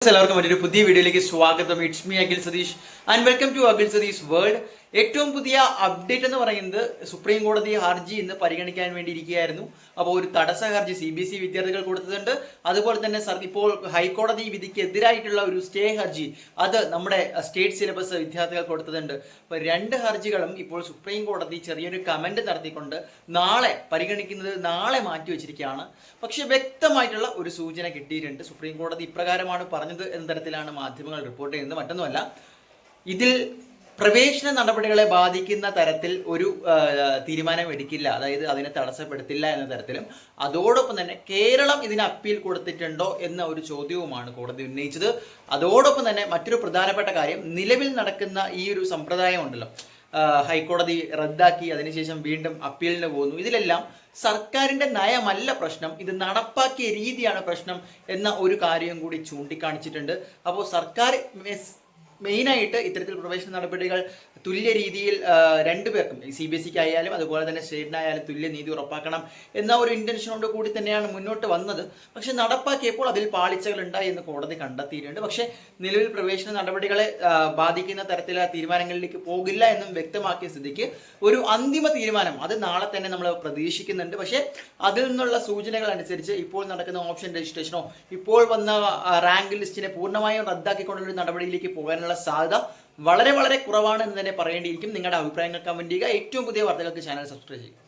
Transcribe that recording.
എല്ലാവർക്കും ഒരു പുതിയ വീഡിയോയിലേക്ക് സ്വാഗതം. It's me Akhil Satheesh and welcome to Akhil Satheesh world. ഏറ്റവും പുതിയ അപ്ഡേറ്റ് എന്ന് പറയുന്നത് സുപ്രീം കോടതി ഹർജി ഇന്ന് പരിഗണിക്കാൻ വേണ്ടി ഇരിക്കുകയായിരുന്നു. അപ്പോൾ ഒരു തടസ്സ ഹർജി CBSE വിദ്യാർത്ഥികൾ കൊടുത്തിട്ടുണ്ട്. അതുപോലെ തന്നെ ഇപ്പോൾ ഹൈക്കോടതി വിധിക്ക് എതിരായിട്ടുള്ള ഒരു സ്റ്റേ ഹർജി അത് നമ്മുടെ സ്റ്റേറ്റ് സിലബസ് വിദ്യാർത്ഥികൾ കൊടുത്തിട്ടുണ്ട്. അപ്പോൾ രണ്ട് ഹർജികളും ഇപ്പോൾ സുപ്രീം കോടതി ചെറിയൊരു കമന്റ് നടത്തിക്കൊണ്ട് നാളെ മാറ്റി വെച്ചിരിക്കുകയാണ്. പക്ഷെ വ്യക്തമായിട്ടുള്ള ഒരു സൂചന കിട്ടിയിട്ടുണ്ട്. സുപ്രീം കോടതി ഇപ്രകാരമാണ് പറഞ്ഞത് എന്ന തരത്തിലാണ് മാധ്യമങ്ങൾ റിപ്പോർട്ട് ചെയ്യുന്നത്. മറ്റൊന്നുമല്ല, ഇതിൽ പ്രവേശന നടപടികളെ ബാധിക്കുന്ന തരത്തിൽ ഒരു തീരുമാനം എടുക്കില്ല, അതായത് അതിനെ തടസ്സപ്പെടുത്തില്ല എന്ന തരത്തിലും. അതോടൊപ്പം തന്നെ കേരളം ഇതിന് അപ്പീൽ കൊടുത്തിട്ടുണ്ടോ എന്ന ഒരു ചോദ്യവുമാണ് കോടതി ഉന്നയിച്ചത്. അതോടൊപ്പം തന്നെ മറ്റൊരു പ്രധാനപ്പെട്ട കാര്യം, നിലവിൽ നടക്കുന്ന ഈ ഒരു സമ്പ്രദായം ഉണ്ടല്ലോ, ഹൈക്കോടതി റദ്ദാക്കി അതിനുശേഷം വീണ്ടും അപ്പീലിന് പോകുന്നു. ഇതിലെല്ലാം സർക്കാരിന്റെ നയമല്ല പ്രശ്നം, ഇത് നടപ്പാക്കിയ രീതിയാണ് പ്രശ്നം എന്ന ഒരു കാര്യം കൂടി ചൂണ്ടിക്കാണിച്ചിട്ടുണ്ട്. അപ്പോൾ സർക്കാർ മെയിനായിട്ട് ഇത്തരത്തിൽ പ്രവേശന നടപടികൾ തുല്യ രീതിയിൽ രണ്ടുപേർക്കും CBSEക്ക് ആയാലും അതുപോലെ തന്നെ സ്റ്റേറ്റിനായാലും തുല്യ നീതി ഉറപ്പാക്കണം എന്ന ഒരു ഇന്റൻഷനോട് കൂടി തന്നെയാണ് മുന്നോട്ട് വന്നത്. പക്ഷെ നടപ്പാക്കിയപ്പോൾ അതിൽ പാളിച്ചകൾ ഉണ്ടായി എന്ന് കോടതി കണ്ടെത്തിയിട്ടുണ്ട്. പക്ഷെ നിലവിൽ പ്രവേശന നടപടികളെ ബാധിക്കുന്ന തരത്തിലുള്ള തീരുമാനങ്ങളിലേക്ക് പോകില്ല എന്നും വ്യക്തമാക്കിയ സ്ഥിതിക്ക് ഒരു അന്തിമ തീരുമാനം അത് നാളെ തന്നെ നമ്മൾ പ്രതീക്ഷിക്കുന്നുണ്ട്. പക്ഷെ അതിൽ നിന്നുള്ള സൂചനകൾ അനുസരിച്ച് ഇപ്പോൾ നടക്കുന്ന ഓപ്ഷൻ രജിസ്ട്രേഷനോ ഇപ്പോൾ വന്ന റാങ്ക് ലിസ്റ്റിനെ പൂർണ്ണമായും റദ്ദാക്കിക്കൊണ്ടുള്ള ഒരു നടപടിയിലേക്ക് പോകാനുള്ള സാധ്യത വളരെ വളരെ കുറവാണ് എന്ന് തന്നെ പറയേണ്ടിയിരിക്കും. നിങ്ങളുടെ അഭിപ്രായങ്ങൾ കമന്റ് ചെയ്യുക. ഏറ്റവും പുതിയ വാർത്തകൾക്ക് ചാനൽ സബ്സ്ക്രൈബ് ചെയ്യുക.